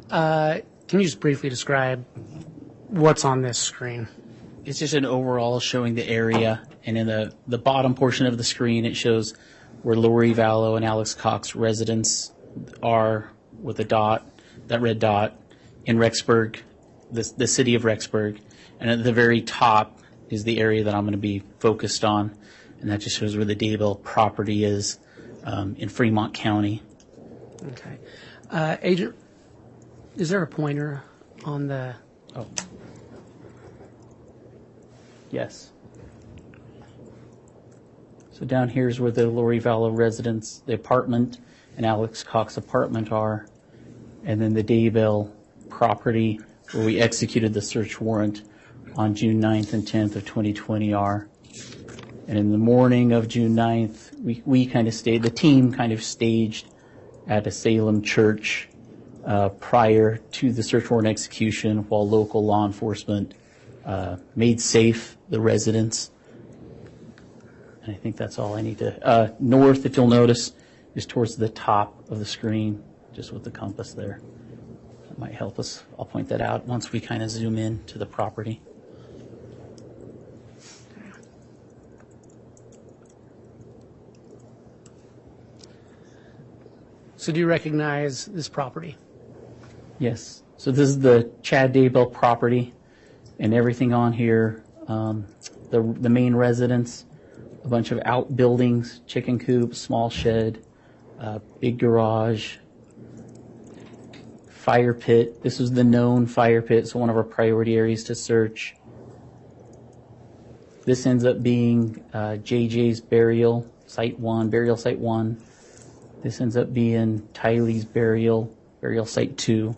Can you just briefly describe what's on this screen? It's just an overall showing the area, and in the bottom portion of the screen, it shows where Lori Vallow and Alex Cox residents are with a dot, that red dot, in Rexburg, the city of Rexburg. And at the very top is the area that I'm going to be focused on, and that just shows where the Daybell property is in Fremont County. Okay. Agent, is there a pointer on the... Oh. Yes. So down here is where the Lori Vallow residence, the apartment, and Alex Cox apartment are. And then the Daybell property, where we executed the search warrant on June 9th and 10th of 2020 are. And in the morning of June 9th, we kind of stayed, the team kind of staged at a Salem church prior to the search warrant execution, while local law enforcement made safe the residents. And I think that's all I need to... north, if you'll notice, is towards the top of the screen, just with the compass there. That might help us. I'll point that out once we kind of zoom in to the property. So do you recognize this property? Yes. So this is the Chad Daybell property, and everything on here, the main residence, a bunch of outbuildings, chicken coop, small shed, big garage, fire pit. This was the known fire pit, so one of our priority areas to search. This ends up being J.J.'s burial site 1. This ends up being Tylee's burial site 2.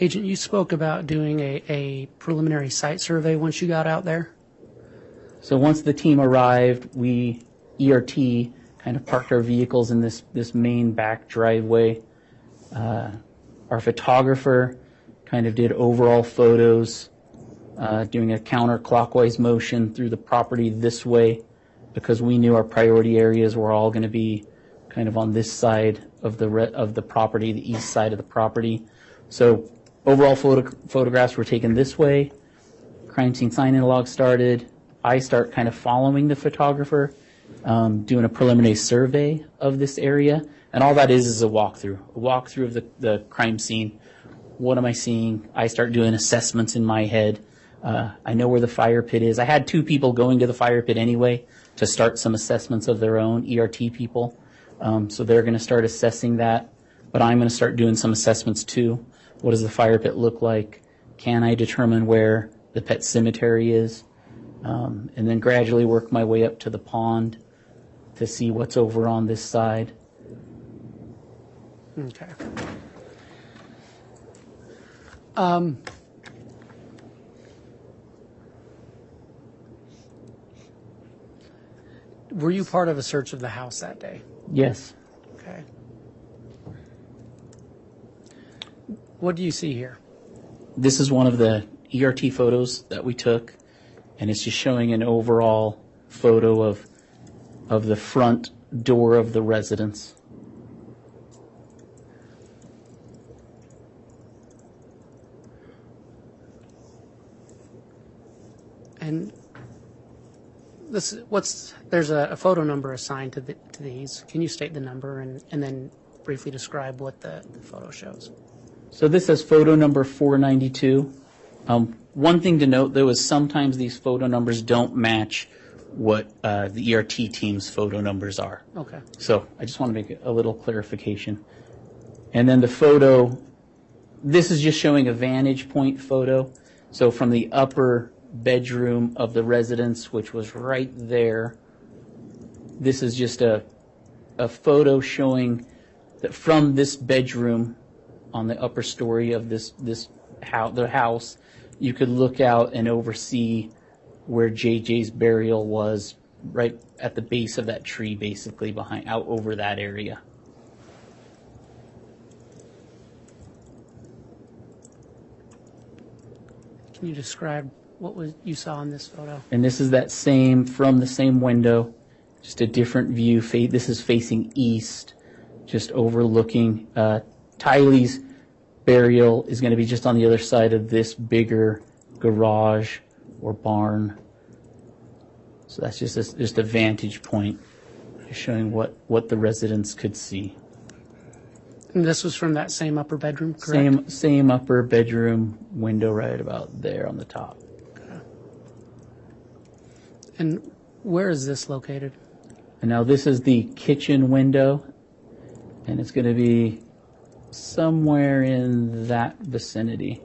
Agent, you spoke about doing a preliminary site survey once you got out there. So once the team arrived, we, ERT, kind of parked our vehicles in this main back driveway. Our photographer kind of did overall photos, doing a counterclockwise motion through the property this way, because we knew our priority areas were all going to be kind of on this side of the property, the east side of the property. So overall photographs were taken this way. Crime scene sign log started. I start kind of following the photographer, doing a preliminary survey of this area. And all that is a walkthrough of the crime scene. What am I seeing? I start doing assessments in my head. I know where the fire pit is. I had 2 people going to the fire pit anyway to start some assessments of their own, ERT people. So they're going to start assessing that. But I'm going to start doing some assessments too. What does the fire pit look like? Can I determine where the pet cemetery is? And then gradually work my way up to the pond to see what's over on this side. Okay. Were you part of a search of the house that day? Yes. Okay. What do you see here? This is one of the ERT photos that we took, and it's just showing an overall photo of the front door of the residence. And there's a photo number assigned to these. Can you state the number and then briefly describe what the photo shows? So this is photo number 492. One thing to note, though, is sometimes these photo numbers don't match what the ERT team's photo numbers are. Okay. So I just want to make a little clarification. And then the photo, this is just showing a vantage point photo. So from the upper bedroom of the residence, which was right there, this is just a photo showing that from this bedroom on the upper story of the house, you could look out and oversee where JJ's burial was, right at the base of that tree, basically out over that area. Can you describe what you saw in this photo? And this is from the same window, just a different view. This is facing east, just overlooking Tylee's burial is going to be just on the other side of this bigger garage or barn. So that's just a vantage point, just showing what the residents could see. And this was from that same upper bedroom, correct? Same upper bedroom window right about there on the top. Okay. And where is this located? And now this is the kitchen window, and it's going to be somewhere in that vicinity.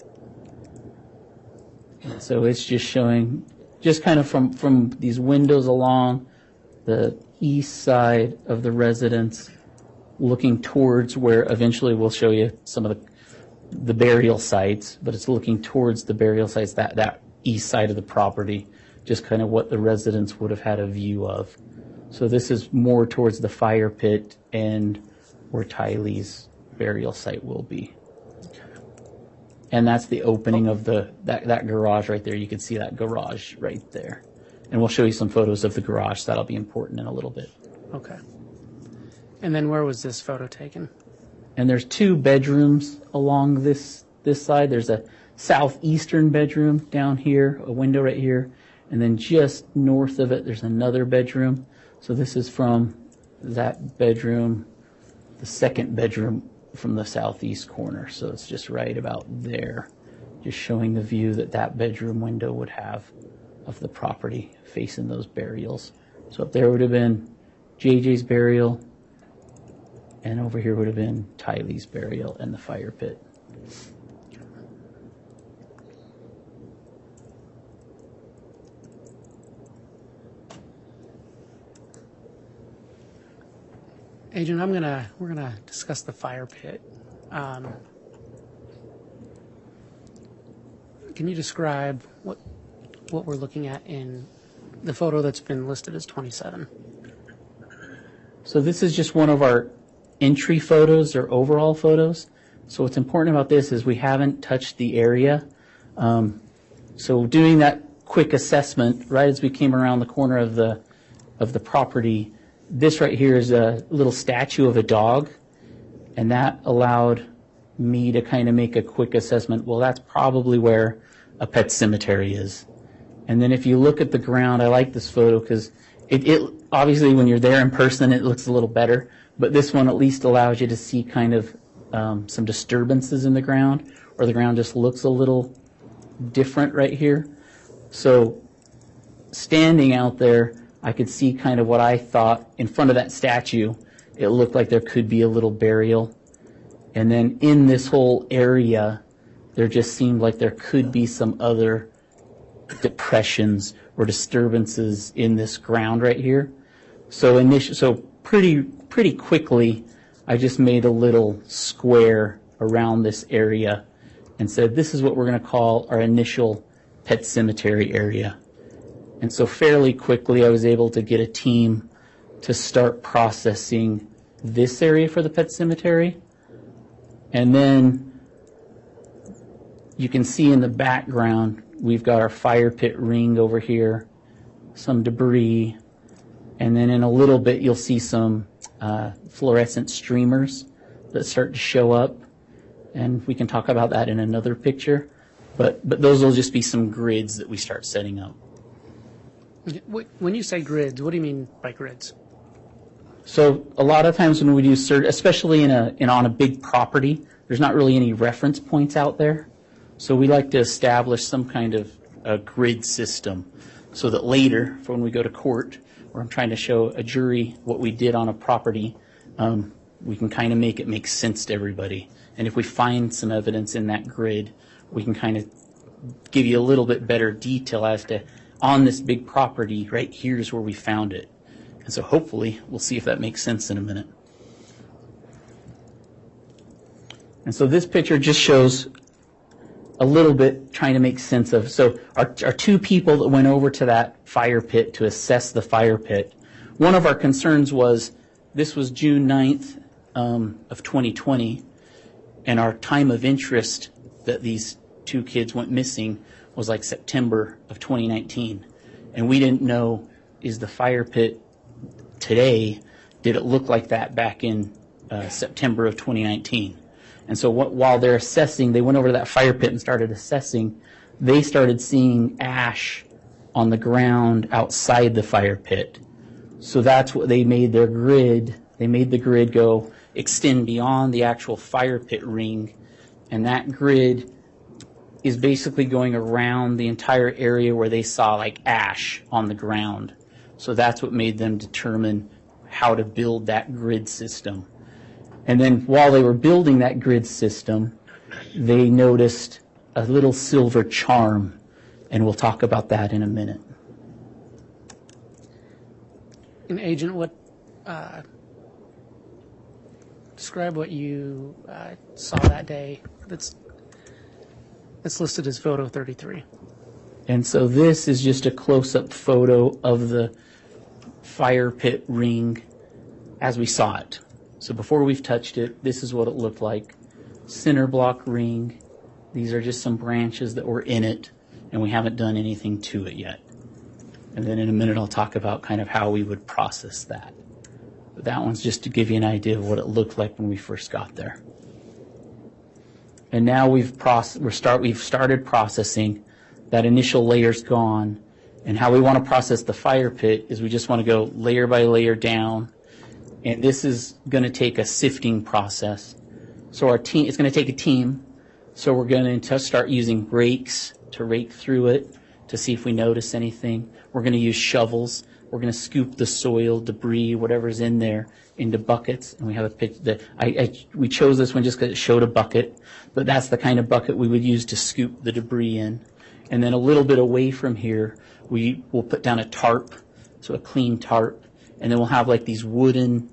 So it's just showing, just kind of from these windows along the east side of the residence, looking towards where eventually we'll show you some of the burial sites, but it's looking towards the burial sites, that east side of the property, just kind of what the residents would have had a view of. So this is more towards the fire pit and where Tylee's burial site will be. And that's the opening of that garage right there. You can see that garage right there. And we'll show you some photos of the garage. That'll be important in a little bit. Okay. And then where was this photo taken? And there's 2 bedrooms along this side. There's a southeastern bedroom down here, a window right here, and then just north of it there's another bedroom. So this is from that bedroom, the second bedroom from the southeast corner. So it's just right about there, just showing the view that bedroom window would have of the property facing those burials. So up there would have been JJ's burial, and over here would have been Tylee's burial and the fire pit. Agent, we're gonna discuss the fire pit. Can you describe what we're looking at in the photo that's been listed as 27? So this is just one of our entry photos or overall photos. So what's important about this is we haven't touched the area. So doing that quick assessment right as we came around the corner of the property, this right here is a little statue of a dog, and that allowed me to kind of make a quick assessment. Well, that's probably where a pet cemetery is. And then if you look at the ground, I like this photo because it obviously when you're there in person it looks a little better, but this one at least allows you to see kind of some disturbances in the ground, or the ground just looks a little different right here. So standing out there, I could see kind of what I thought in front of that statue. It looked like there could be a little burial. And then in this whole area, there just seemed like there could be some other depressions or disturbances in this ground right here. So pretty quickly, I just made a little square around this area and said, this is what we're going to call our initial pet cemetery area. And so fairly quickly, I was able to get a team to start processing this area for the pet cemetery. And then you can see in the background, we've got our fire pit ring over here, some debris, and then in a little bit, you'll see some fluorescent streamers that start to show up. And we can talk about that in another picture. But those will just be some grids that we start setting up. When you say grids, what do you mean by grids? So a lot of times when we do search, especially on a big property, there's not really any reference points out there. So we like to establish some kind of a grid system so that later, for when we go to court, where I'm trying to show a jury what we did on a property, we can kind of make it make sense to everybody. And if we find some evidence in that grid, we can kind of give you a little bit better detail as to, on this big property, right here's where we found it. And so hopefully we'll see if that makes sense in a minute. And so this picture just shows a little bit trying to make sense of. So our 2 people that went over to that fire pit to assess the fire pit, one of our concerns was this was June 9th of 2020, and our time of interest that these 2 kids went missing was like September of 2019. And we didn't know, is the fire pit today, did it look like that back in September of 2019? And so while they're assessing, they went over to that fire pit and started assessing. They started seeing ash on the ground outside the fire pit. So that's what they made their grid. They made the grid go extend beyond the actual fire pit ring. And that grid is basically going around the entire area where they saw like ash on the ground. So that's what made them determine how to build that grid system. And then while they were building that grid system, they noticed a little silver charm, and we'll talk about that in a minute. And Agent, what describe what you saw that day that's listed as photo 33. And so this is just a close-up photo of the fire pit ring as we saw it. So before we've touched it, this is what it looked like. Center block ring. These are just some branches that were in it, and we haven't done anything to it yet. And then in a minute I'll talk about kind of how we would process that. But that one's just to give you an idea of what it looked like when we first got there. And now we've started processing. That initial layer's gone. And how we want to process the fire pit is we just want to go layer by layer down. And this is going to take a sifting process. So it's going to take a team. So we're going to start using rakes to rake through it to see if we notice anything. We're going to use shovels. We're going to scoop the soil, debris, whatever's in there, into buckets. And we have a picture. We chose this one just because it showed a bucket, but that's the kind of bucket we would use to scoop the debris in. And then a little bit away from here, we will put down a tarp, so a clean tarp, and then we'll have like these wooden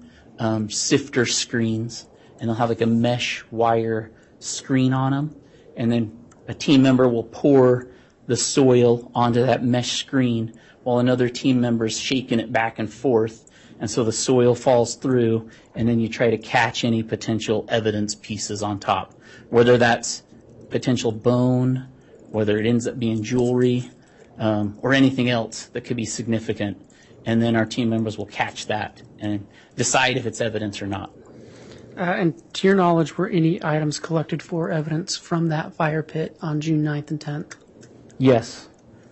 sifter screens, and they'll have like a mesh wire screen on them, and then a team member will pour the soil onto that mesh screen while another team member is shaking it back and forth, and so the soil falls through, and then you try to catch any potential evidence pieces on top, whether that's potential bone, whether it ends up being jewelry, or anything else that could be significant. And then our team members will catch that and decide if it's evidence or not. And to your knowledge, were any items collected for evidence from that fire pit on June 9th and 10th? Yes.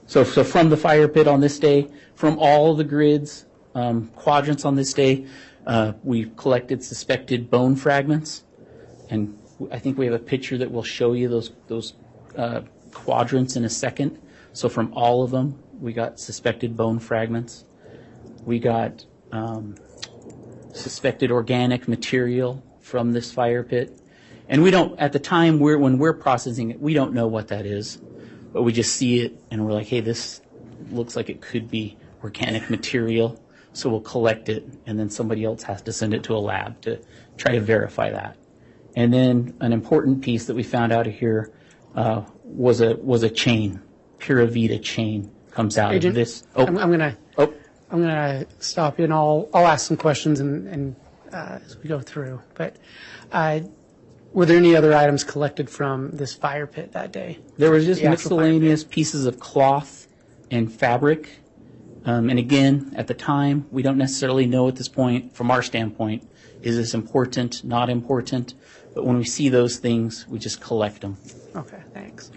So from the fire pit on this day, from all the grids, quadrants on this day, we collected suspected bone fragments. And I think we have a picture that will show you those quadrants in a second. So from all of them, we got suspected bone fragments. We got suspected organic material from this fire pit. And we don't, at the time when we're processing it, we don't know what that is. But we just see it and we're like, hey, this looks like it could be organic material. So we'll collect it, and then somebody else has to send it to a lab to try to verify that. And then an important piece that we found out of here was a chain, Pura Vida chain comes out Agent, of this. I'm gonna stop you, and I'll ask some questions and as we go through. But were there any other items collected from this fire pit that day? There was just miscellaneous pieces of cloth and fabric. And again, at the time, we don't necessarily know at this point, from our standpoint, is this important, not important? But when we see those things, we just collect them. Okay, thanks.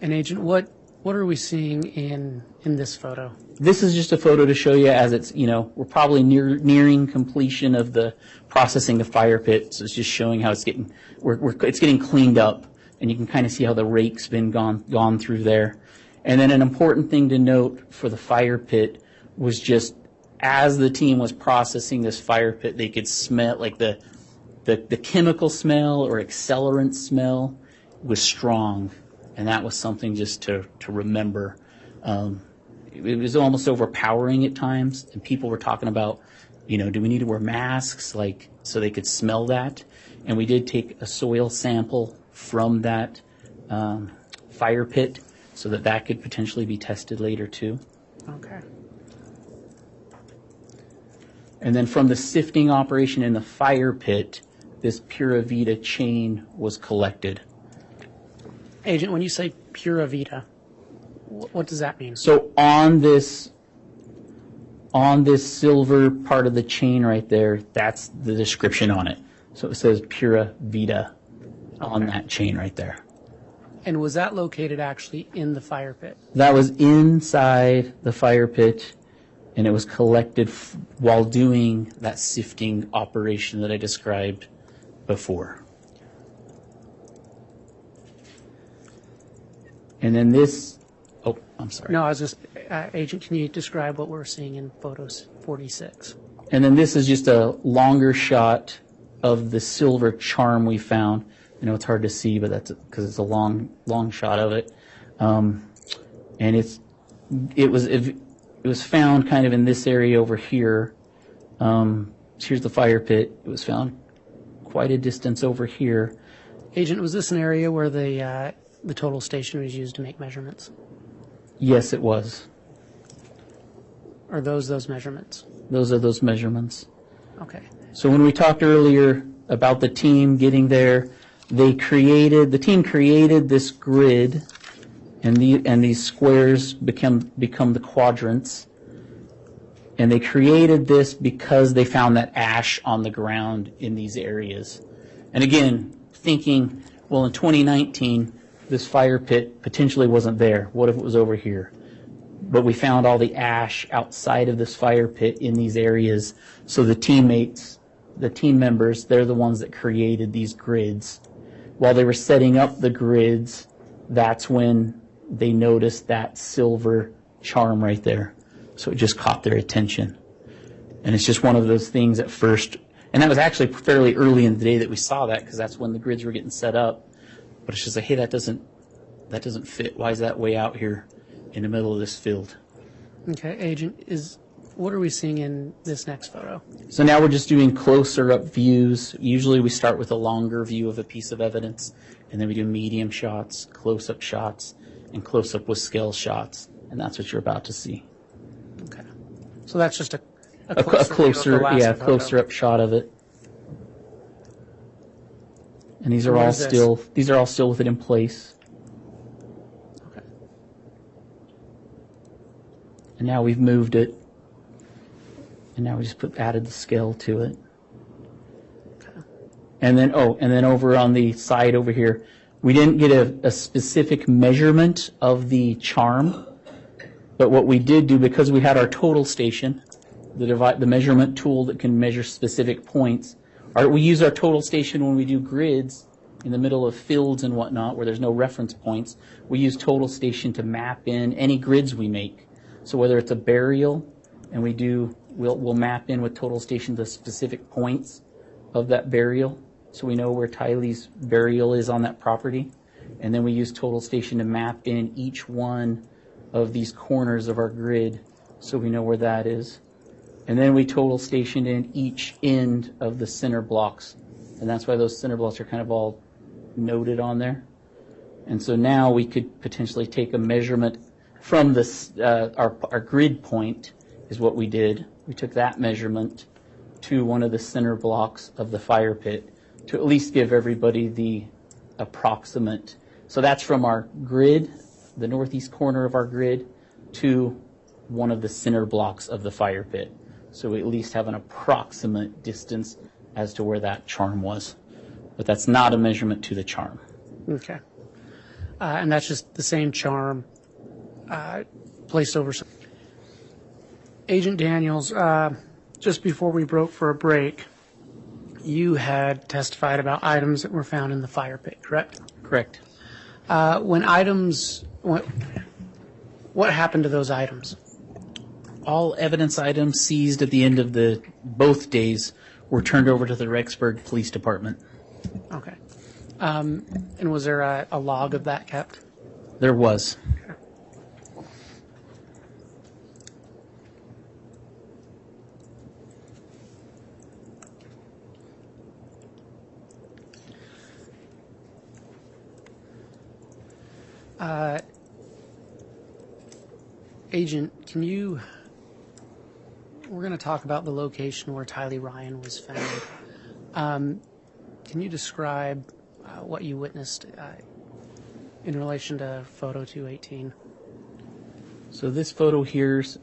And Agent, what are we seeing in this photo? This is just a photo to show you as it's, we're probably nearing completion of the processing of fire pit. So it's just showing how it's getting, it's getting cleaned up, and you can kind of see how the rake's been gone through there. And then an important thing to note for the fire pit was just as the team was processing this fire pit, they could smell like the chemical smell or accelerant smell was strong. And that was something just to remember. It was almost overpowering at times, and people were talking about, do we need to wear masks, so they could smell that? And we did take a soil sample from that fire pit so that could potentially be tested later too. Okay. And then from the sifting operation in the fire pit, this Pura Vida chain was collected. Agent, when you say Pura Vida, what does that mean? So on this silver part of the chain right there, that's the description on it. So it says Pura Vida on that chain right there. And was that located actually in the fire pit? That was inside the fire pit, and it was collected while doing that sifting operation that I described before. And then this, oh, I'm sorry. No, I was just, Agent, can you describe what we're seeing in photos 46? And then this is just a longer shot of the silver charm we found. I know it's hard to see, but that's because it's a long shot of it. And it was found kind of in this area over here. Here's the fire pit. It was found quite a distance over here. Agent, was this an area where the total station was used to make measurements? Yes, it was. Are those measurements? Those are those measurements. Okay. So when we talked earlier about the team getting there, the team created this grid, and these squares become the quadrants. And they created this because they found that ash on the ground in these areas. And again, thinking, well, in 2019, this fire pit potentially wasn't there. What if it was over here? But we found all the ash outside of this fire pit in these areas. So the team members, they're the ones that created these grids. While they were setting up the grids, that's when they noticed that silver charm right there. So it just caught their attention. And it's just one of those things at first. And that was actually fairly early in the day that we saw that, because that's when the grids were getting set up. But it's just like, hey, that doesn't fit. Why is that way out here in the middle of this field? Okay, Agent, what are we seeing in this next photo? So now we're just doing closer up views. Usually we start with a longer view of a piece of evidence, and then we do medium shots, close-up shots, and close-up with scale shots. And that's what you're about to see. Okay. So that's just a closer photo. up shot of it. And these are all still with it in place. Okay. And now we've moved it. And now we just added the scale to it. Okay. And then over on the side over here, we didn't get a specific measurement of the charm, but what we did do, because we had our total station, the measurement tool that can measure specific points, we use our total station when we do grids in the middle of fields and whatnot where there's no reference points. We use total station to map in any grids we make. So whether it's a burial, and we'll map in with total station the specific points of that burial, so we know where Tylee's burial is on that property. And then we use total station to map in each one of these corners of our grid, so we know where that is. And then we total stationed in each end of the center blocks. And that's why those center blocks are kind of all noted on there. And so now we could potentially take a measurement from this, our grid point is what we did. We took that measurement to one of the center blocks of the fire pit to at least give everybody the approximate. So that's from our grid, the northeast corner of our grid, to one of the center blocks of the fire pit. So we at least have an approximate distance as to where that charm was. But that's not a measurement to the charm. Okay. And that's just the same charm placed over some. Agent Daniels, just before we broke for a break, you had testified about items that were found in the fire pit, correct? Correct. What happened to those items? All evidence items seized at the end of both days were turned over to the Rexburg Police Department. Okay. And was there a log of that kept? There was. Agent, we're going to talk about the location where Tylee Ryan was found. Can you describe what you witnessed in relation to photo 218? So this photo here's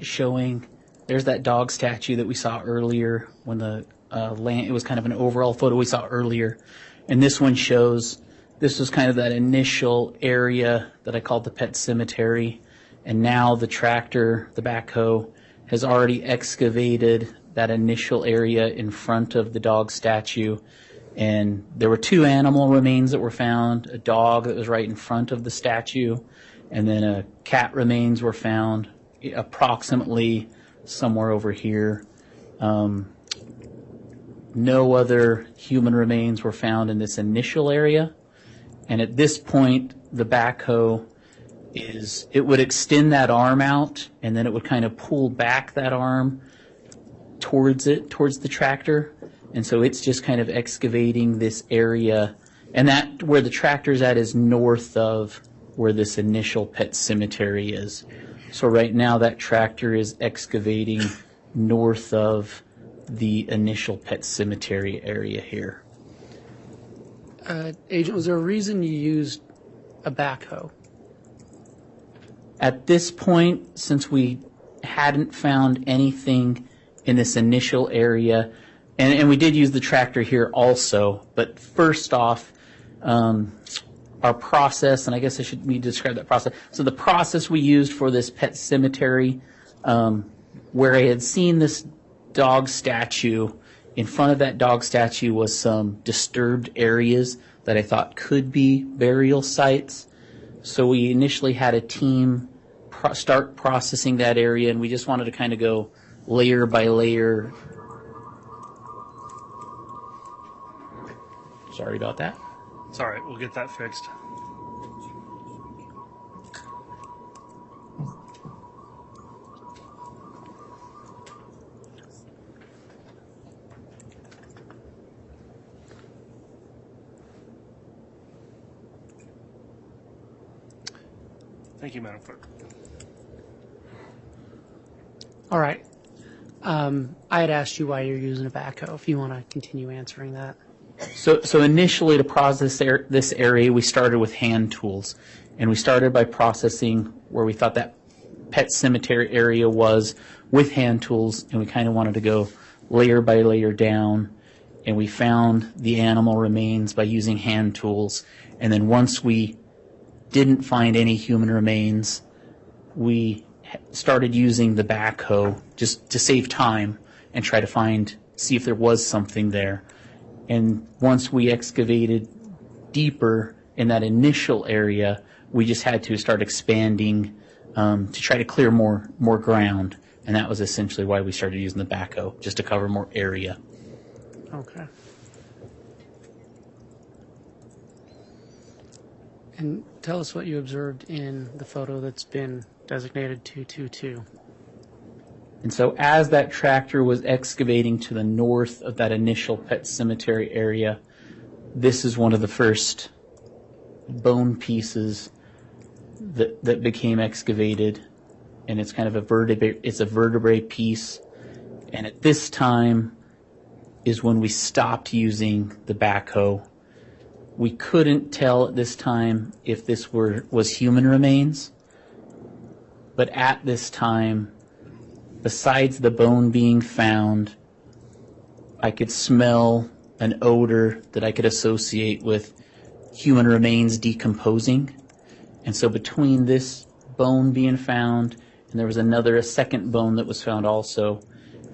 showing, there's that dog statue that we saw earlier when the It was kind of an overall photo we saw earlier. And this one shows, this was kind of that initial area that I called the pet cemetery. And now the tractor, the backhoe, has already excavated that initial area in front of the dog statue. And there were 2 animal remains that were found, a dog that was right in front of the statue, and then a cat remains were found approximately somewhere over here. No other human remains were found in this initial area. And at this point, the backhoe it would extend that arm out, and then it would kind of pull back that arm towards the tractor. And so it's just kind of excavating this area. And that, where the tractor's at, is north of where this initial pet cemetery is. So right now that tractor is excavating north of the initial pet cemetery area here. Agent, was there a reason you used a backhoe? At this point, since we hadn't found anything in this initial area, and we did use the tractor here also, but first off, our process, and I guess I should need to describe that process. So the process we used for this pet cemetery, where I had seen this dog statue, in front of that dog statue was some disturbed areas that I thought could be burial sites. So we initially had a team start processing that area, and we just wanted to kind of go layer by layer. Sorry about that. It's all right. We'll get that fixed. Thank you, Madam Clerk. All right. I had asked you why you're using a backhoe, if you want to continue answering that. So initially, to process this area, we started with hand tools. And we started by processing where we thought that pet cemetery area was with hand tools, and we kind of wanted to go layer by layer down. And we found the animal remains by using hand tools. And then once we didn't find any human remains, we started using the backhoe just to save time and try to see if there was something there. And once we excavated deeper in that initial area, we just had to start expanding to try to clear more ground. And that was essentially why we started using the backhoe, just to cover more area. Okay. And tell us what you observed in the photo that's been designated 222. And so as that tractor was excavating to the north of that initial pet cemetery area, this is one of the first bone pieces that became excavated. And it's kind of a vertebrae piece. And at this time is when we stopped using the backhoe. We couldn't tell at this time if this was human remains. But at this time, besides the bone being found, I could smell an odor that I could associate with human remains decomposing. And so between this bone being found, and there was a second bone that was found also,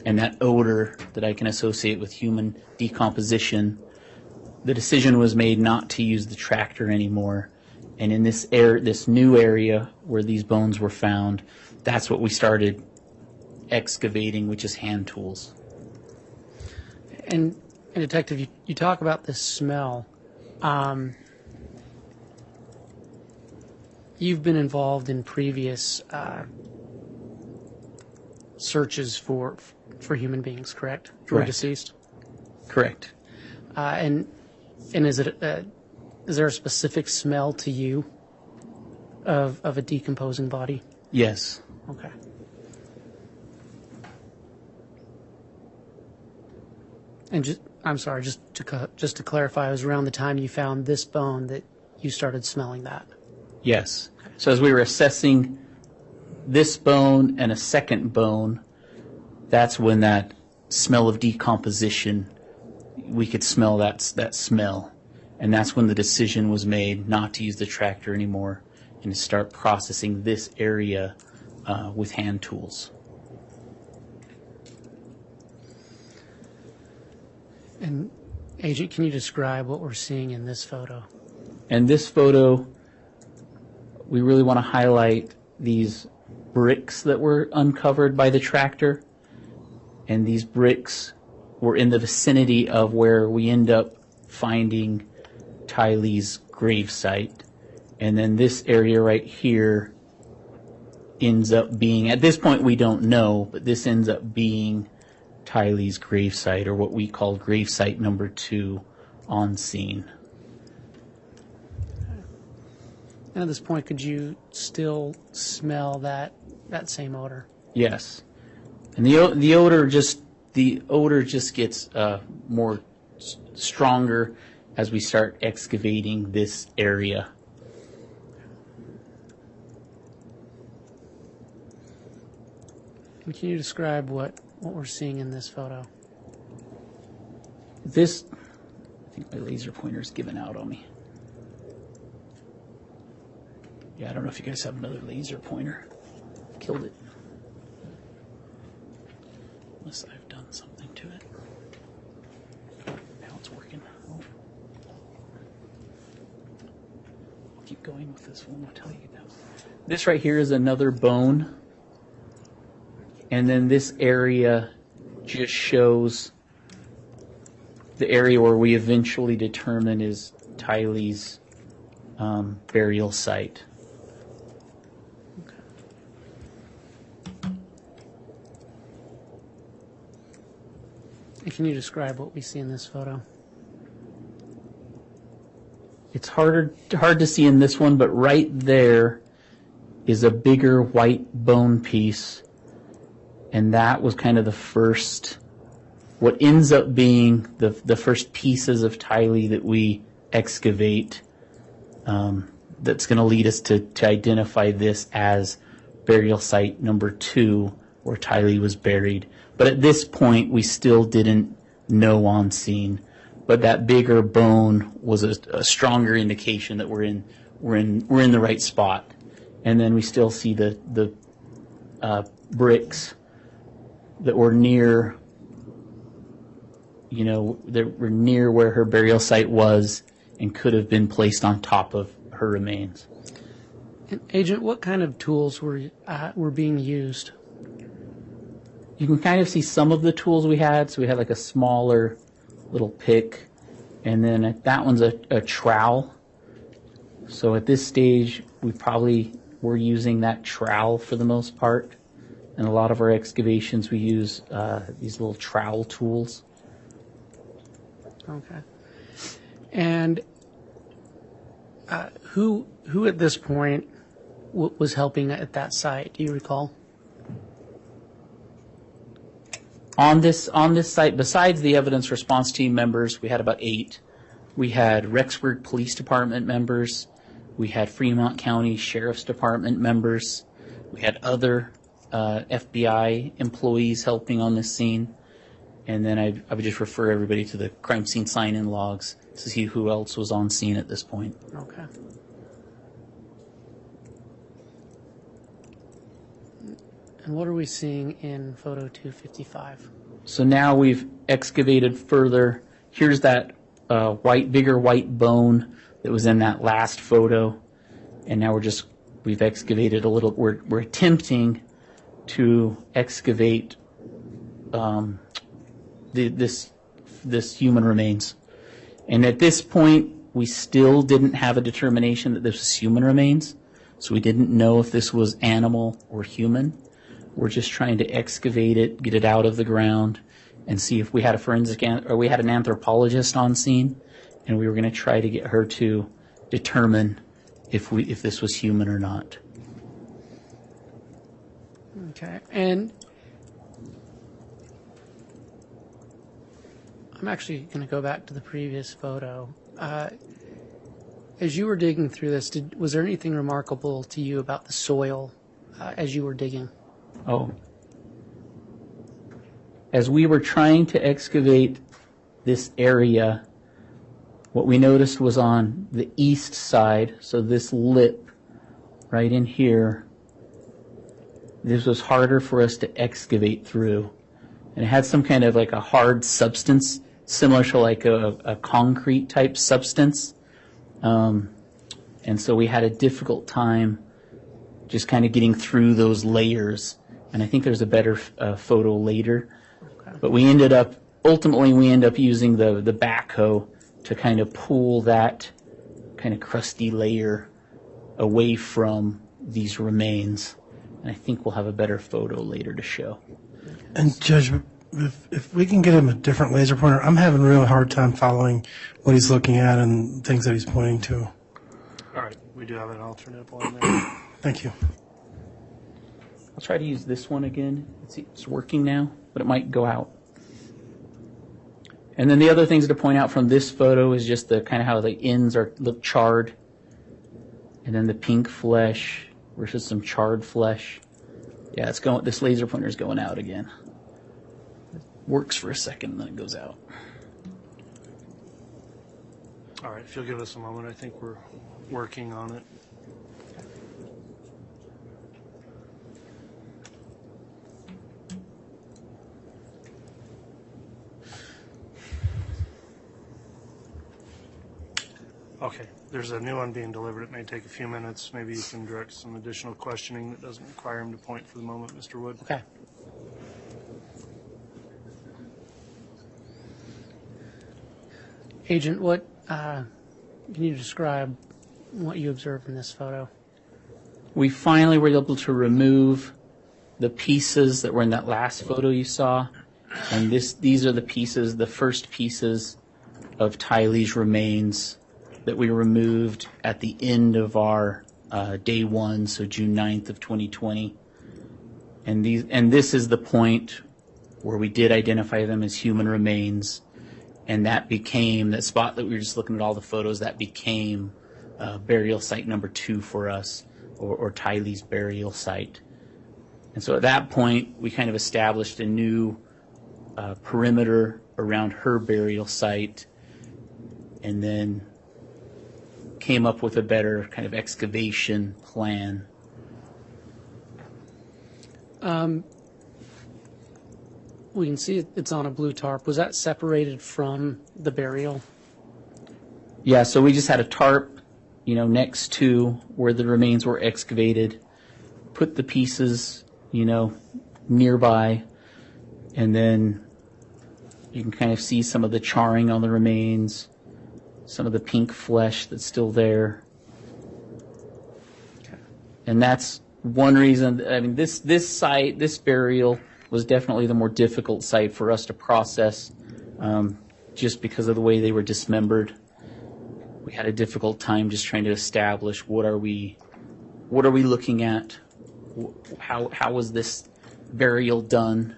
and that odor that I can associate with human decomposition, the decision was made not to use the tractor anymore. And in this new area where these bones were found, that's what we started excavating, which is hand tools. And Detective, you talk about this smell. You've been involved in previous searches for human beings, correct? Who are deceased? Correct. And is there a specific smell to you of a decomposing body? Yes. Okay. And just to clarify, it was around the time you found this bone that you started smelling that. Yes. Okay. So as we were assessing this bone and a second bone, that's when that smell of decomposition. We could smell that smell. And that's when the decision was made not to use the tractor anymore and to start processing this area with hand tools. And Agent, can you describe what we're seeing in this photo? And this photo, we really want to highlight these bricks that were uncovered by the tractor. And these bricks were in the vicinity of where we end up finding Tylee's gravesite. And then this area right here ends up being, at this point we don't know, but this ends up being Tylee's gravesite, or what we call gravesite number 2 on scene. And at this point, could you still smell that same odor? Yes. And the odor just gets more stronger as we start excavating this area. And can you describe what we're seeing in this photo? This, I think my laser pointer's given out on me. Yeah, I don't know if you guys have another laser pointer. Killed it. Unless I've done something to it. Now it's working. Oh. I'll keep going with this one until you get down. This right here is another bone. And then this area just shows the area where we eventually determine is Tylee's burial site. And can you describe what we see in this photo? It's hard to see in this one, but right there is a bigger white bone piece, and that was kind of the first, what ends up being the first pieces of Tylee that we excavate. That's going to lead us to identify this as burial site number 2, where Tylee was buried. But at this point, we still didn't know on scene. But that bigger bone was a stronger indication that we're in the right spot. And then we still see the bricks that were near, that were near where her burial site was and could have been placed on top of her remains. And Agent, what kind of tools were being used? You can kind of see some of the tools we had. So we had like a smaller little pick, and then that one's a trowel. So at this stage, we probably were using that trowel for the most part. And a lot of our excavations, we use these little trowel tools. Okay. And who at this point was helping at that site? Do you recall? On this site, besides the evidence response team members, we had about 8. We had Rexburg Police Department members. We had Fremont County Sheriff's Department members. We had other FBI employees helping on this scene. And then I would just refer everybody to the crime scene sign-in logs to see who else was on scene at this point. Okay. And what are we seeing in photo 255? So now we've excavated further. Here's that bigger white bone that was in that last photo. And now we've excavated a little, we're attempting to excavate this human remains. And at this point, we still didn't have a determination that this was human remains. So we didn't know if this was animal or human. We're just trying to excavate it, get it out of the ground, and see if we had we had an anthropologist on scene, and we were going to try to get her to determine if this was human or not. Okay. And I'm actually going to go back to the previous photo. As you were digging through this, was there anything remarkable to you about the soil as you were digging? Oh. as we were trying to excavate this area, what we noticed was on the east side, so this lip right in here, this was harder for us to excavate through. And it had some kind of like a hard substance, similar to like a concrete type substance. And so we had a difficult time just kind of getting through those layers. And I think there's a better photo later. Okay. But ultimately we end up using the backhoe to kind of pull that kind of crusty layer away from these remains. And I think we'll have a better photo later to show. And Judge, if we can get him a different laser pointer, I'm having a real hard time following what he's looking at and things that he's pointing to. All right, we do have an alternate one there. Thank you. I'll try to use this one again. It's working now, but it might go out. And then the other things to point out from this photo is just the kind of how the ends look charred. And then the pink flesh versus some charred flesh. Yeah, this laser pointer is going out again. It works for a second and then it goes out. All right, if you'll give us a moment, I think we're working on it. Okay, there's a new one being delivered. It may take a few minutes. Maybe you can direct some additional questioning that doesn't require him to point for the moment, Mr. Wood. Okay. Agent, what can you describe what you observed in this photo? We finally were able to remove the pieces that were in that last photo you saw. And these are the first pieces of Tylee's remains that we removed at the end of our day one, so June 9th of 2020. And this is the point where we did identify them as human remains. And that spot that we were just looking at all the photos, that became burial site number 2 for us, or Tylee's burial site. And so at that point, we kind of established a new perimeter around her burial site, and then came up with a better kind of excavation plan. We can see it's on a blue tarp. Was that separated from the burial? Yeah, so we just had a tarp, next to where the remains were excavated, put the pieces, nearby, and then you can kind of see some of the charring on the remains, some of the pink flesh that's still there. Okay. And that's one reason. I mean, this site, this burial, was definitely the more difficult site for us to process, just because of the way they were dismembered. We had a difficult time just trying to establish what are we looking at, how was this burial done.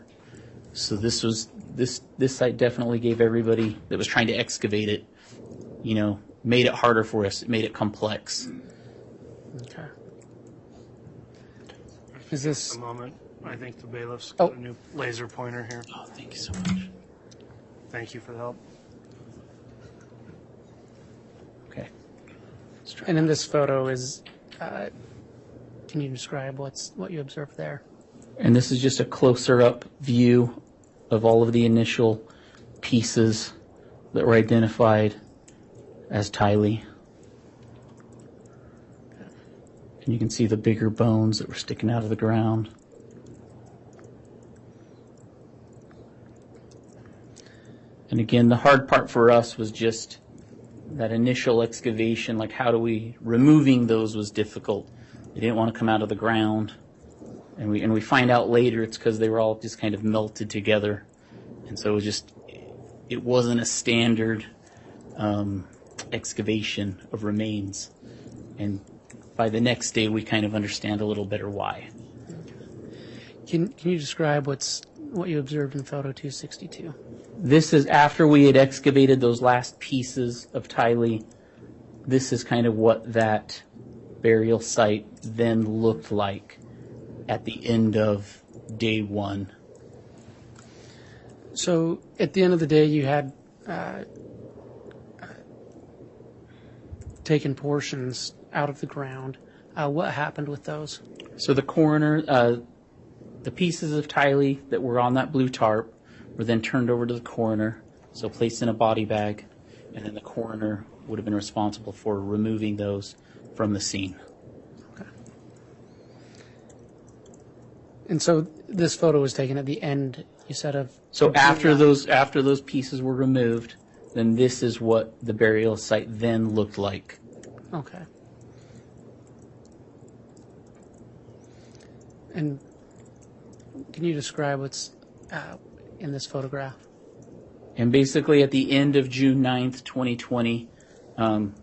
So this site definitely gave everybody that was trying to excavate it, made it harder for us. It made it complex. Okay. Is this A moment. I think the bailiff's got a new laser pointer here. Oh, thank you so much. Thank you for the help. Okay. Let's try. and in this photo is? Can you describe what you observed there? And this is just a closer up view of all of the initial pieces that were identified as Tylee. And you can see the bigger bones that were sticking out of the ground. And again, the hard part for us was just that initial excavation, like removing those was difficult. They didn't want to come out of the ground. And we find out later it's because they were all just kind of melted together. And so it wasn't a standard excavation of remains. And by the next day, we kind of understand a little better why. Can you describe what you observed in photo 262? This is after we had excavated those last pieces of Tylee. This is kind of what that burial site then looked like at the end of day one. So at the end of the day, you had taken portions out of the ground. What happened with those? So the coroner, the pieces of Tylee that were on that blue tarp were then turned over to the coroner, so placed in a body bag, and then the coroner would have been responsible for removing those from the scene. Okay. And so this photo was taken at the end, you said, of... So after those pieces were removed, then this is what the burial site then looked like. Okay. And can you describe what's in this photograph? And basically at the end of June 9th, 2020,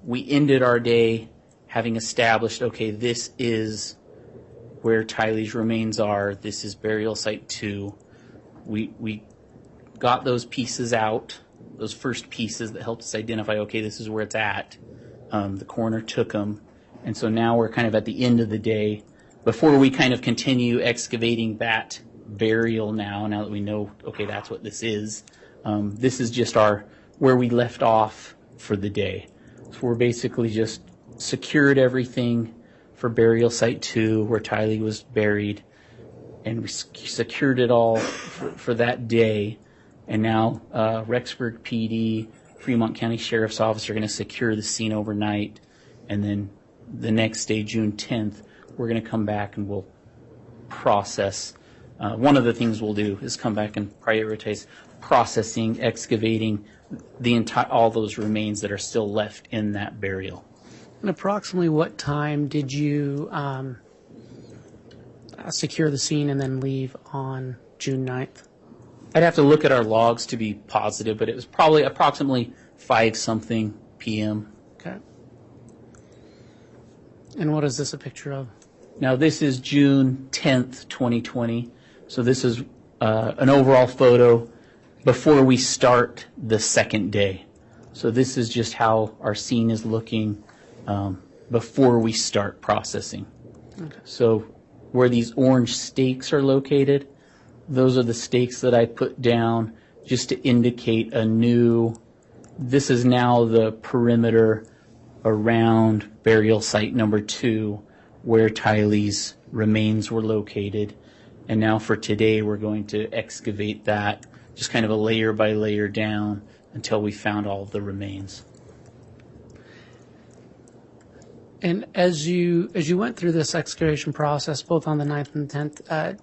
we ended our day having established, okay, this is where Tylee's remains are. This is burial site 2. We got those pieces out, those first pieces that helped us identify, okay, this is where it's at. The coroner took them. And so now we're kind of at the end of the day. Before we kind of continue excavating that burial now that we know, okay, that's what this is just where we left off for the day. So we're basically just secured everything for burial site 2 where Tylee was buried, and we secured it all for that day. And now Rexburg PD, Fremont County Sheriff's Office are going to secure the scene overnight, and then the next day, June 10th, we're going to come back and we'll process. One of the things we'll do is come back and prioritize processing, excavating all those remains that are still left in that burial. And approximately what time did you secure the scene and then leave on June 9th? I'd have to look at our logs to be positive, but it was probably approximately 5-something p.m. Okay. And what is this a picture of? Now, this is June 10th, 2020. So this is an overall photo before we start the second day. So this is just how our scene is looking before we start processing. Okay. So where these orange stakes are located, those are the stakes that I put down just to indicate this is now the perimeter around burial site number 2 where Tylee's remains were located. And now for today, we're going to excavate that, just kind of a layer by layer down until we found all of the remains. And as you went through this excavation process, both on the 9th and 10th,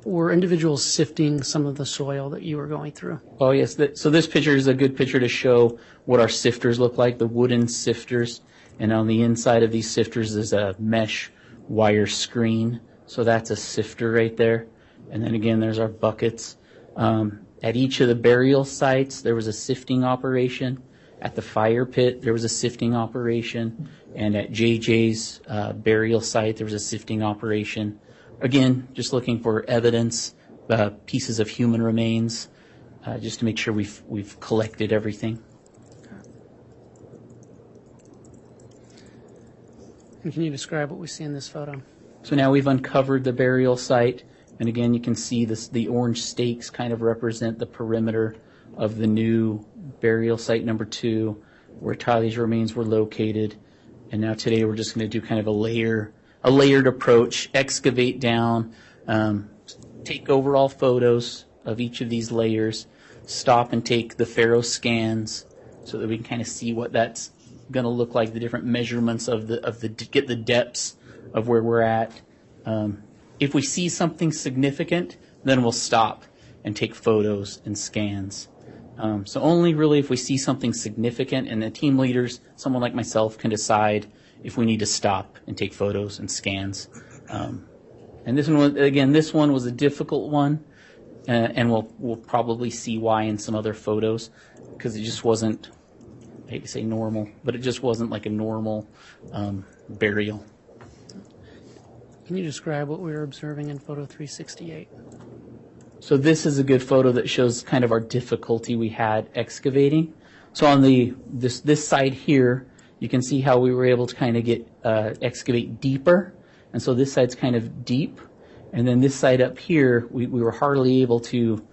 were individuals sifting some of the soil that you were going through? Oh, yes. So this picture is a good picture to show what our sifters look like, the wooden sifters. And on the inside of these sifters is a mesh wire screen. So that's a sifter right there. And then again, there's our buckets. At each of the burial sites, there was a sifting operation. At the fire pit, there was a sifting operation. And at J.J.'s burial site, there was a sifting operation. Again, just looking for evidence, pieces of human remains, just to make sure we've collected everything. And can you describe what we see in this photo? So now we've uncovered the burial site, and again, you can see the orange stakes kind of represent the perimeter of the new burial site number 2, where Tylee's remains were located. And now today we're just going to do kind of a layered approach, excavate down, take overall photos of each of these layers, stop and take the Faro scans so that we can kind of see what that's going to look like, the different measurements get the depths of where we're at. If we see something significant, then we'll stop and take photos and scans. So only really if we see something significant, and the team leaders, someone like myself, can decide if we need to stop and take photos and scans. And this one was a difficult one, and we'll probably see why in some other photos, because it just wasn't, I hate to say normal, but it just wasn't like a normal burial. Can you describe what we were observing in photo 368? So this is a good photo that shows kind of our difficulty we had excavating. So on this side here, you can see how we were able to kind of excavate deeper. And so this side's kind of deep. And then this side up here, we were hardly able to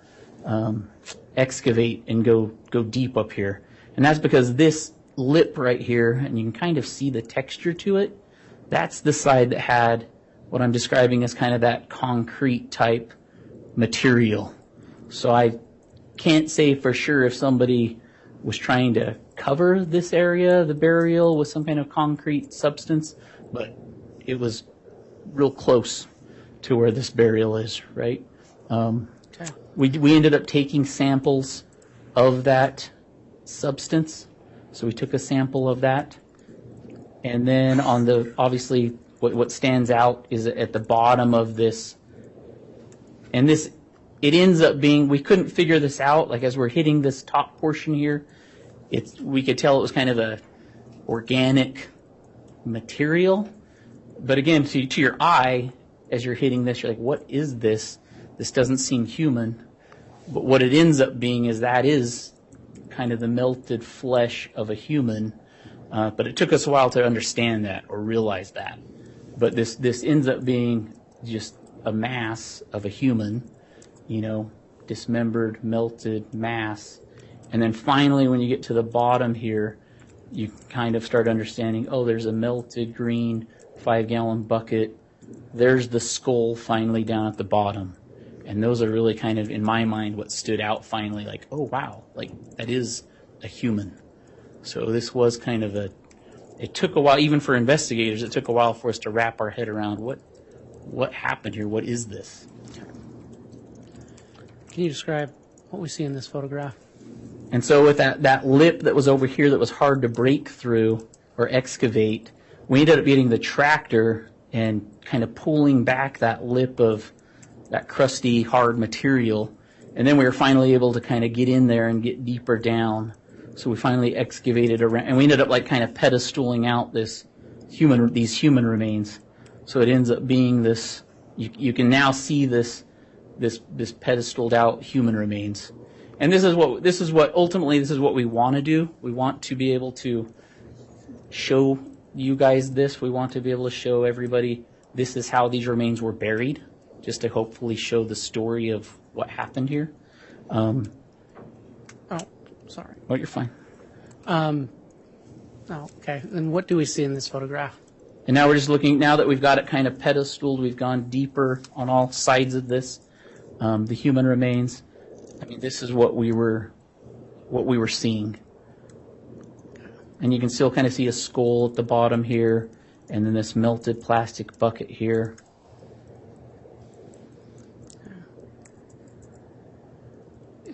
excavate and go deep up here. And that's because this lip right here, and you can kind of see the texture to it, that's the side that had what I'm describing as kind of that concrete type material. So I can't say for sure if somebody was trying to cover this area, the burial, with some kind of concrete substance, but it was real close to where this burial is, right? Okay. We ended up taking samples of that substance. So we took a sample of that. And then on the, obviously, what stands out is at the bottom of this, and this, it ends up being, we couldn't figure this out, like as we're hitting this top portion here, we could tell it was kind of a organic material. But again, to your eye, as you're hitting this, you're like, what is this? This doesn't seem human. But what it ends up being is that is kind of the melted flesh of a human. But it took us a while to understand that or realize that. But this ends up being just a mass of a human, dismembered, melted mass. And then finally, when you get to the bottom here, you kind of start understanding, oh, there's a melted green 5-gallon bucket. There's the skull finally down at the bottom. And those are really kind of, in my mind, what stood out finally, like, oh, wow, like that is a human. So this was kind of it took a while, even for investigators, it took a while for us to wrap our head around what happened here, what is this? Can you describe what we see in this photograph? And so with that lip that was over here that was hard to break through or excavate, we ended up getting the tractor and kind of pulling back that lip of that crusty, hard material. And then we were finally able to kind of get in there and get deeper down. So we finally excavated around, and we ended up like kind of pedestaling out these human remains. So it ends up being this, you can now see this pedestaled out human remains. And this is what ultimately we want to do. We want to be able to show you guys this. We want to be able to show everybody this is how these remains were buried, just to hopefully show the story of what happened here. Oh, sorry. Oh, you're fine. Oh, okay. And what do we see in this photograph? And now we're just looking, now that we've got it kind of pedestaled, we've gone deeper on all sides of this, the human remains. I mean, this is what we were seeing. And you can still kind of see a skull at the bottom here, and then this melted plastic bucket here.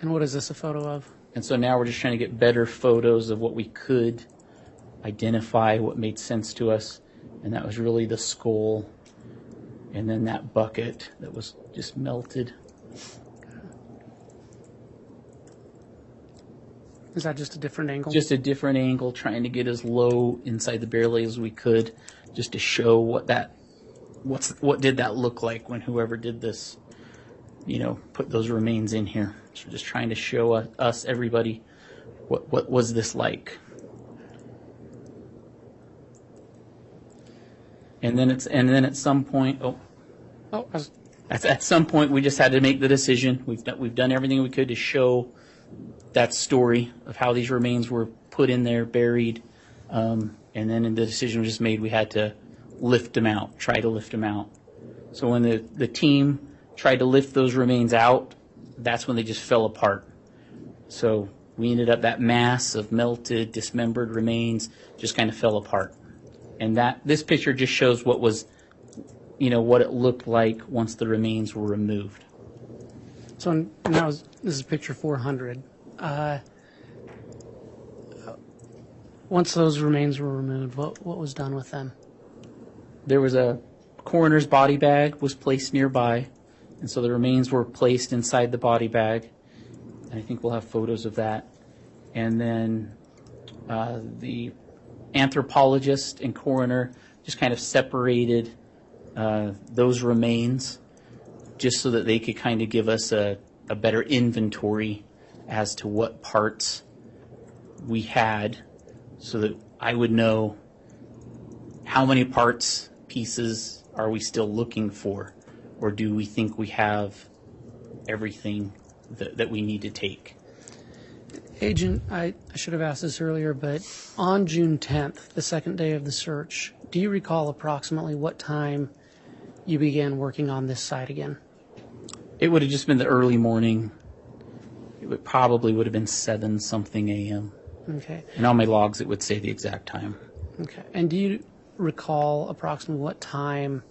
And what is this a photo of? And so now we're just trying to get better photos of what we could identify, what made sense to us. And that was really the skull, and then that bucket that was just melted. Is that just a different angle? Just a different angle, trying to get as low inside the barrel as we could, just to show what did that look like when whoever did this, put those remains in here. So just trying to show us, everybody, what was this like. And then at some point, at some point we just had to make the decision. We've done everything we could to show that story of how these remains were put in there, buried, and then the decision was just made. We had to try to lift them out. So when the team tried to lift those remains out, that's when they just fell apart. So we ended up, that mass of melted, dismembered remains just kind of fell apart. And this picture just shows what was, what it looked like once the remains were removed. So now this is picture 400. Once those remains were removed, what was done with them? There was a coroner's body bag was placed nearby, and so the remains were placed inside the body bag. And I think we'll have photos of that. And then the anthropologist and coroner just kind of separated those remains just so that they could kind of give us a better inventory as to what parts we had, so that I would know how many parts, pieces are we still looking for, or do we think we have everything that we need to take. Agent, I should have asked this earlier, but on June 10th, the second day of the search, do you recall approximately what time you began working on this site again? It would have just been the early morning. It probably would have been 7-something a.m. Okay. And on my logs, it would say the exact time. Okay. And do you recall approximately what time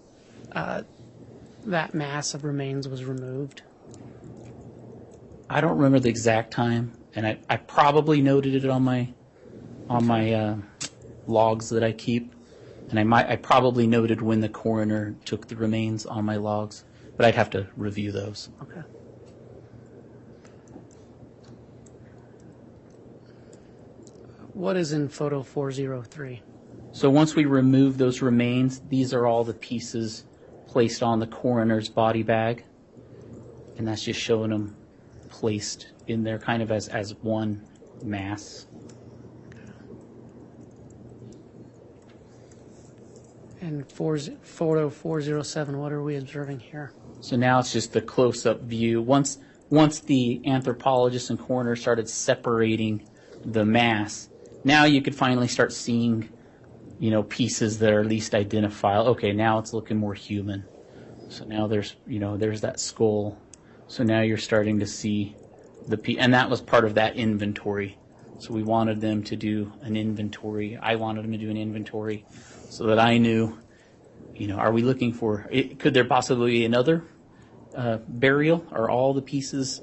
that mass of remains was removed? I don't remember the exact time, and I probably noted it on my logs that I keep, and I probably noted when the coroner took the remains on my logs, but I'd have to review those. Okay. What is in photo 403? So once we remove those remains, these are all the pieces placed on the coroner's body bag, and that's just showing them placed in there kind of as one mass. And photo 407, what are we observing here? So now it's just the close-up view. Once the anthropologist and coroner started separating the mass, now you could finally start seeing, pieces that are at least identifiable. Okay, now it's looking more human. So now there's that skull. So now you're starting to see and that was part of that inventory. So we wanted them to do an inventory. I wanted them to do an inventory so that I knew, are we looking for, could there possibly be another burial? Are all the pieces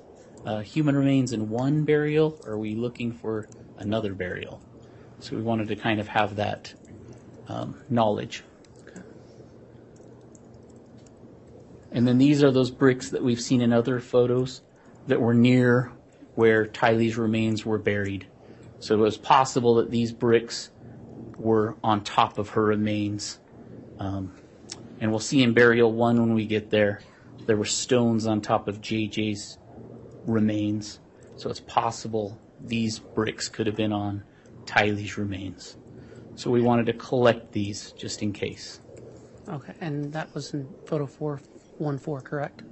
human remains in one burial? Or are we looking for another burial? So we wanted to kind of have that knowledge. Okay. And then these are those bricks that we've seen in other photos that were near where Tylee's remains were buried. So it was possible that these bricks were on top of her remains. And we'll see in burial 1 when we get there, there were stones on top of J.J.'s remains. So it's possible these bricks could have been on Tylee's remains. So we wanted to collect these just in case. Okay, and that was in photo 414, correct?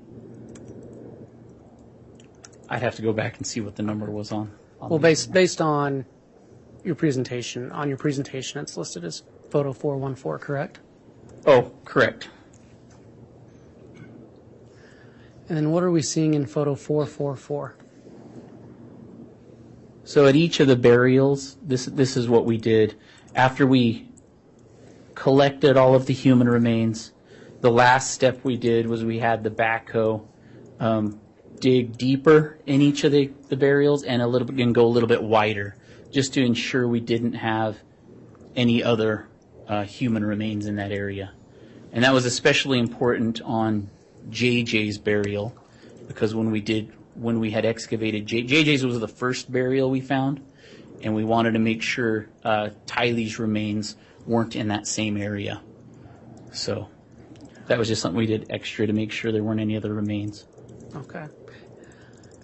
I'd have to go back and see what the number was on Well, based on your presentation, it's listed as photo 414, correct? Oh, correct. And then what are we seeing in photo 444? So at each of the burials, this is what we did. After we collected all of the human remains, the last step we did was we had the backhoe dig deeper in each of the burials and go a little bit wider, just to ensure we didn't have any other human remains in that area. And that was especially important on J.J.'s burial, because when we had excavated J.J.'s was the first burial we found, and we wanted to make sure Tylee's remains weren't in that same area. So that was just something we did extra to make sure there weren't any other remains. Okay.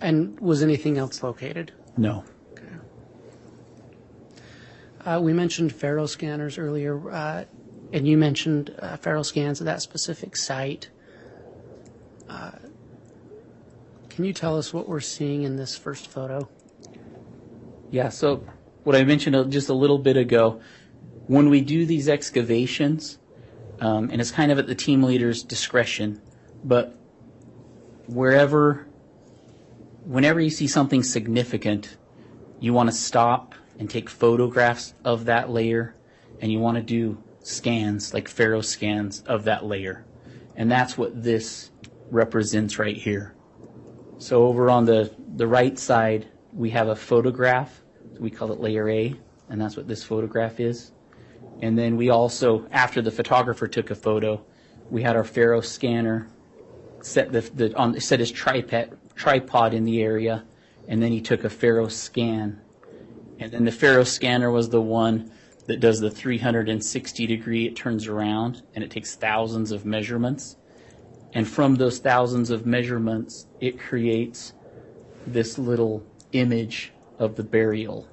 And was anything else located? No. Okay. We mentioned Faro scanners earlier, and you mentioned Faro scans at that specific site. Can you tell us what we're seeing in this first photo? Yeah, so what I mentioned just a little bit ago, when we do these excavations, and it's kind of at the team leader's discretion, but whenever you see something significant, you want to stop and take photographs of that layer, and you want to do scans, like Faro scans of that layer. And that's what this represents right here. So over on the right side, we have a photograph. We call it layer A, and that's what this photograph is. And then we also, after the photographer took a photo, we had our Faro scanner set his tripod in the area, and then he took a Faro scan. And then the Faro scanner was the one that does the 360-degree, it turns around, and it takes thousands of measurements. And from those thousands of measurements, it creates this little image of the burial.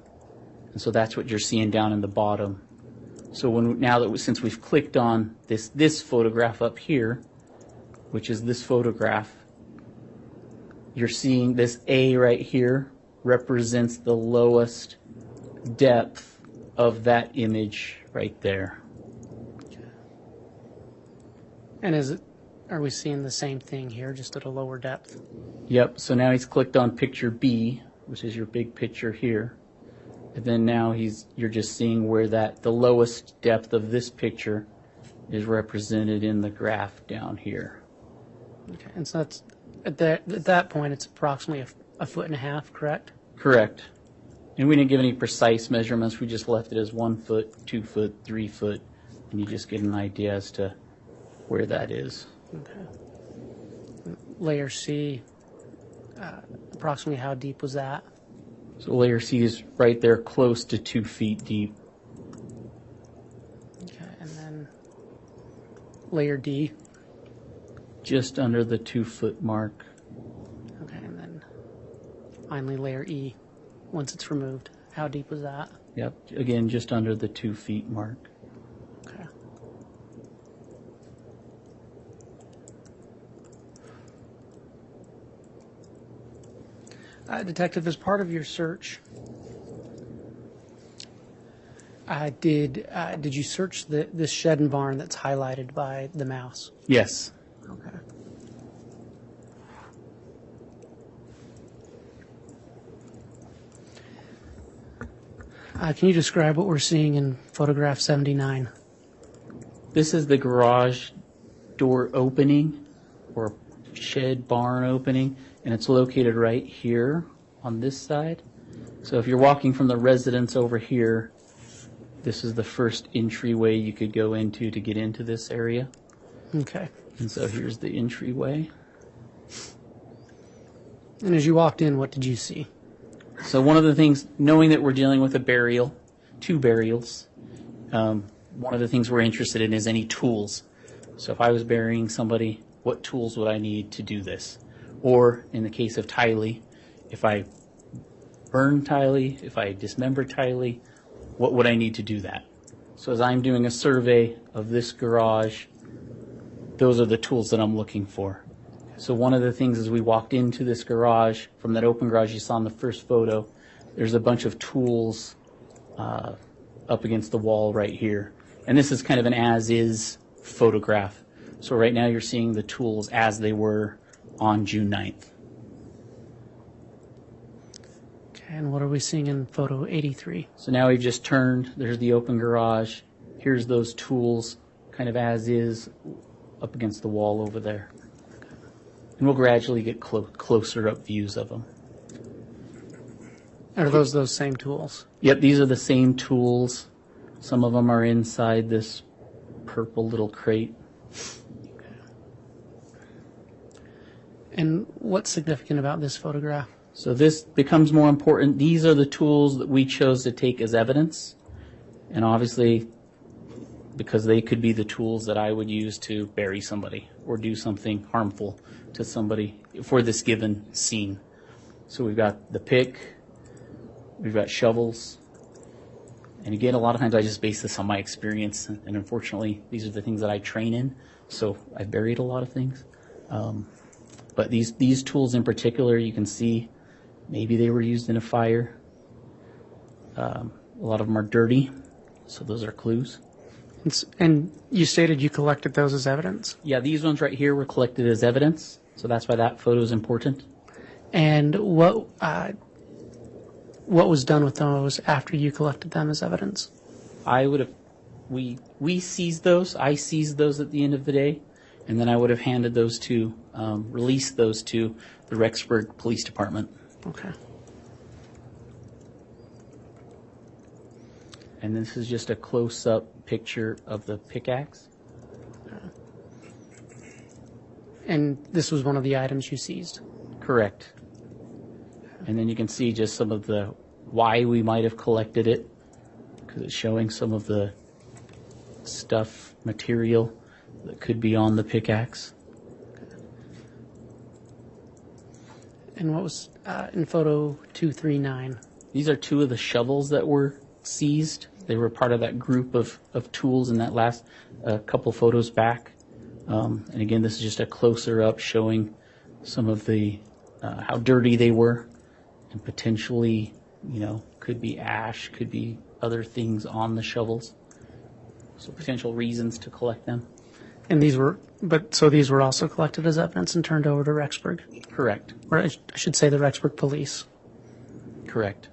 And so that's what you're seeing down in the bottom. So since we've clicked on this photograph up here, which is this photograph, you're seeing this A right here represents the lowest depth of that image right there. And are we seeing the same thing here, just at a lower depth? Yep, so now he's clicked on picture B, which is your big picture here. And then now you're just seeing where the lowest depth of this picture is represented in the graph down here. Okay, and so that's, at that point, it's approximately a foot and a half, correct? Correct. And we didn't give any precise measurements. We just left it as 1 foot, 2 foot, 3 foot, and you just get an idea as to where that is. Okay. Layer C, approximately how deep was that? So layer C is right there close to 2 feet deep. Okay, and then layer D? Just under the 2 foot mark. Okay, and then finally layer E, once it's removed. How deep was that? Yep, again, just under the 2 feet mark. Okay. Detective, as part of your search, did you search this shed and barn that's highlighted by the mouse? Yes. Okay. Can you describe what we're seeing in photograph 79? This is the garage door opening or shed barn opening, and it's located right here on this side. So if you're walking from the residence over here, this is the first entryway you could go into to get into this area. Okay. And so here's the entryway. And as you walked in, what did you see? So one of the things, knowing that we're dealing with a burial, 2 burials, one of the things we're interested in is any tools. So if I was burying somebody, what tools would I need to do this? Or in the case of Tylee, if I burned Tylee, if I dismembered Tylee, what would I need to do that? So as I'm doing a survey of this garage, those are the tools that I'm looking for. So one of the things as we walked into this garage, from that open garage you saw in the first photo, there's a bunch of tools up against the wall right here. And this is kind of an as-is photograph. So right now you're seeing the tools as they were on June 9th. Okay, and what are we seeing in photo 83? So now we've just turned, there's the open garage, here's those tools kind of as is up against the wall over there. And we'll gradually get closer up views of them. Are those same tools? Yep, these are the same tools. Some of them are inside this purple little crate. And what's significant about this photograph? So this becomes more important. These are the tools that we chose to take as evidence. And obviously, because they could be the tools that I would use to bury somebody or do something harmful to somebody for this given scene. So we've got the pick, we've got shovels. And again, a lot of times I just base this on my experience. And unfortunately, these are the things that I train in. So I've buried a lot of things. But these tools in particular, you can see maybe they were used in a fire. A lot of them are dirty, so those are clues. And you stated you collected those as evidence? Yeah, these ones right here were collected as evidence, so that's why that photo is important. And what was done with those after you collected them as evidence? We seized those. I seized those at the end of the day, and then I would have handed those to, released those to the Rexburg Police Department. Okay. And this is just a close-up picture of the pickaxe. And this was one of the items you seized? Correct. And then you can see just some of the why we might have collected it, because it's showing some of the stuff, material that could be on the pickaxe. And what was in photo 239? These are 2 of the shovels that were seized. They were part of that group of tools in that last couple photos back. And again, this is just a closer up showing some of the how dirty they were, and potentially, could be ash, could be other things on the shovels. So potential reasons to collect them. And these were also collected as evidence and turned over to Rexburg? Correct. Or I should say the Rexburg police. Correct.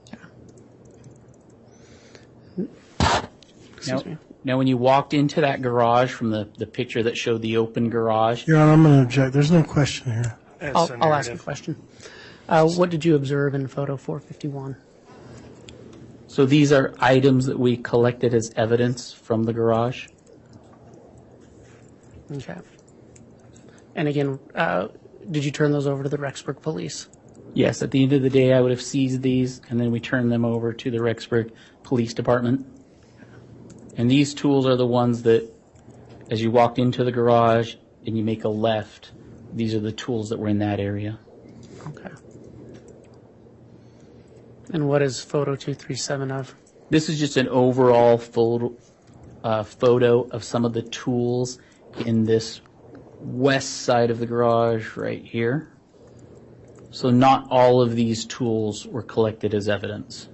Excuse me. Now, when you walked into that garage from the picture that showed the open garage, Your Honor, I'm going to object. There's no question here. I'll ask a question. What did you observe in photo 451? so these are items that we collected as evidence from the garage. Okay. And again, did you turn those over to the Rexburg police? Yes, at the end of the day, I would have seized these, and then we turned them over to the Rexburg Police Department. And these tools are the ones that, as you walked into the garage and you make a left, these are the tools that were in that area. Okay. And what is photo 237 of? This is just an overall photo of some of the tools in this west side of the garage right here. So not all of these tools were collected as evidence,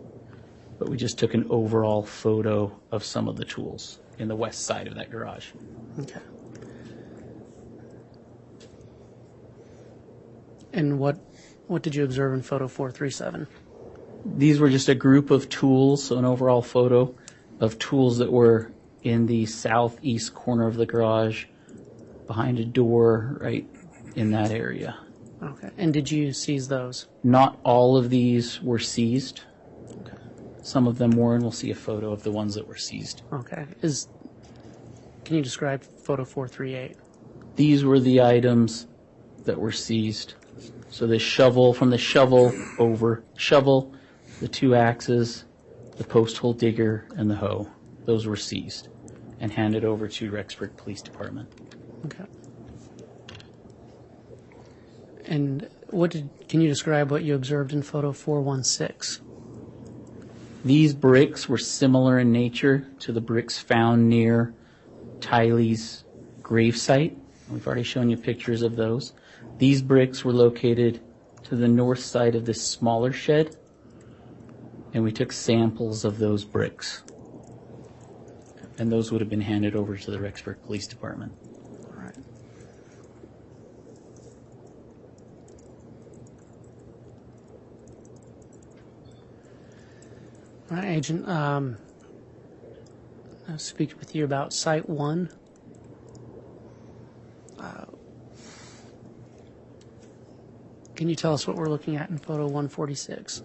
but we just took an overall photo of some of the tools in the west side of that garage. Okay. And what did you observe in photo 437? These were just a group of tools, so an overall photo of tools that were in the southeast corner of the garage behind a door right in that area. Okay. And did you seize those? Not all of these were seized. Okay. Some of them were, and we'll see a photo of the ones that were seized. Okay. Can you describe photo 438? These were the items that were seized. So the shovel, from the shovel, the 2 axes, the post hole digger, and the hoe. Those were seized and handed over to Rexburg Police Department. Okay. And can you describe what you observed in photo 416? These bricks were similar in nature to the bricks found near Tylee's gravesite. We've already shown you pictures of those. These bricks were located to the north side of this smaller shed, and we took samples of those bricks. And those would have been handed over to the Rexburg Police Department. All right. All right, Agent. I'll speak with you about Site 1. Can you tell us what we're looking at in photo 146?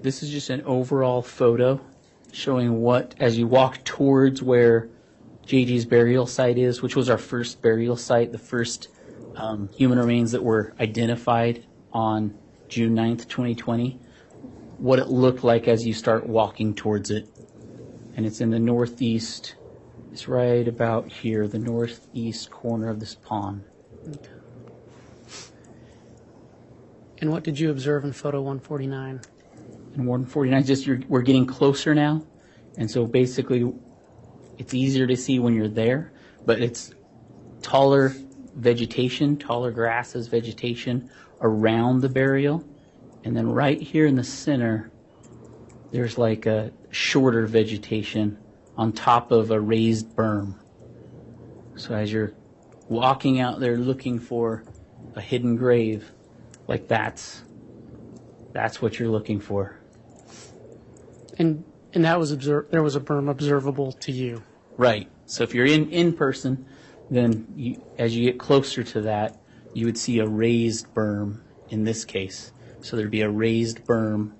This is just an overall photo showing what, as you walk towards where J.J.'s burial site is, which was our first burial site, the first human remains that were identified on June 9th, 2020, what it looked like as you start walking towards it. And it's in the northeast, it's right about here, the northeast corner of this pond. Okay. And what did you observe in photo 149? And 149, we're getting closer now. And so basically, it's easier to see when you're there, but it's taller vegetation, taller grasses, vegetation around the burial. And then right here in the center, there's like a shorter vegetation on top of a raised berm. So as you're walking out there looking for a hidden grave, like that's what you're looking for. And that was there was a berm observable to you. Right. So if you're in person, then as you get closer to that, you would see a raised berm in this case. So there'd be a raised berm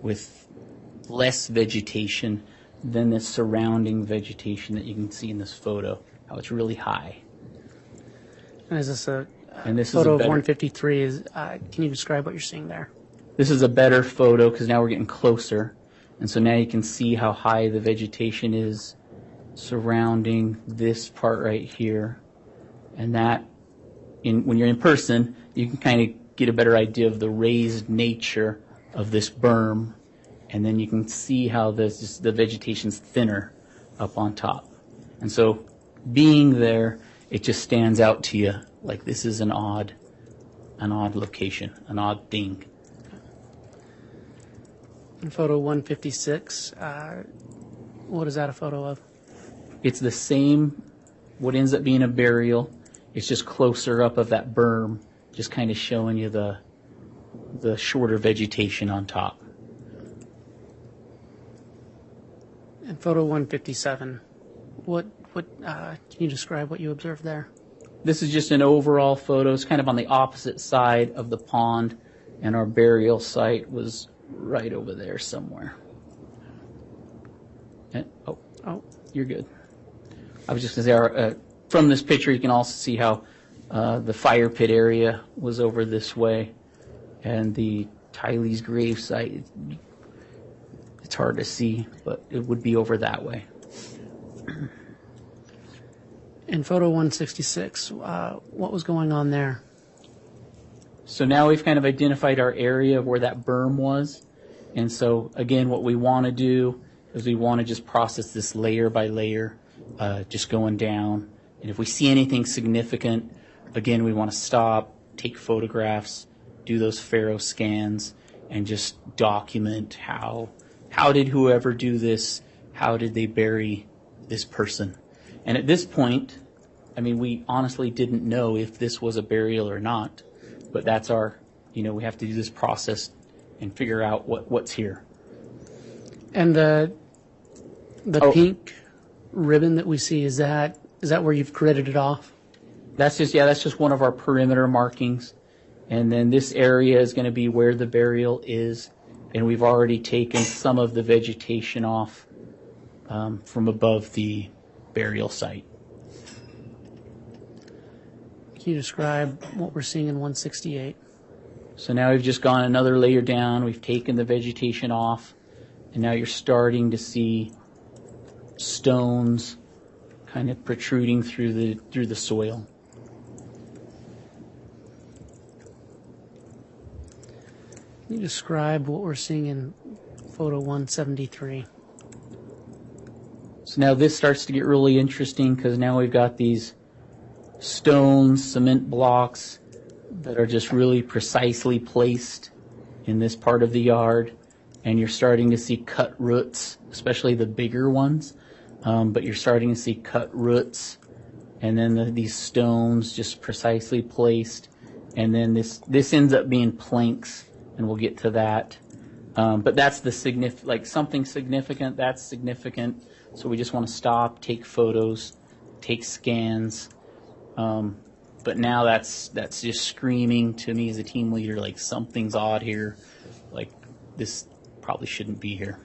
with less vegetation than the surrounding vegetation that you can see in this photo, how it's really high. And is this a And this photo is of 153? Can you describe what you're seeing there? This is a better photo because now we're getting closer. And so now you can see how high the vegetation is surrounding this part right here. And that, when you're in person, you can kind of get a better idea of the raised nature of this berm. And then you can see how the vegetation's thinner up on top. And so being there, it just stands out to you like this is an odd an odd location, an odd thing. In photo 156, what is that a photo of? It's the same, what ends up being a burial. It's just closer up of that berm, just kind of showing you the shorter vegetation on top. In photo 157, what can you describe what you observed there? This is just an overall photo. It's kind of on the opposite side of the pond, and our burial site was right over there somewhere. Oh, you're good. I was just going to say, from this picture, you can also see how the fire pit area was over this way, and the Tylee's grave site, it's hard to see, but it would be over that way. In photo 166, what was going on there? So now we've kind of identified our area of where that berm was. And so, again, what we want to do is we want to just process this layer by layer, just going down. And if we see anything significant, again, we want to stop, take photographs, do those Faro scans, and just document how did whoever do this, how did they bury this person. And at this point, I mean, we honestly didn't know if this was a burial or not, but that's our, we have to do this process and figure out what's here. And the pink ribbon that we see, is that where you've gridded it off? That's just one of our perimeter markings. And then this area is going to be where the burial is, and we've already taken some of the vegetation off from above the burial site. Can you describe what we're seeing in 168? So now we've just gone another layer down. We've taken the vegetation off, and now you're starting to see stones kind of protruding through the soil. Can you describe what we're seeing in photo 173? So now this starts to get really interesting because now we've got these stones, cement blocks that are just really precisely placed in this part of the yard. And you're starting to see cut roots, especially the bigger ones. But you're starting to see cut roots, and then these stones just precisely placed. And then this ends up being planks, and we'll get to that. But that's the something significant, that's significant. So we just want to stop, take photos, take scans. But now that's just screaming to me as a team leader, like something's odd here. Like this probably shouldn't be here.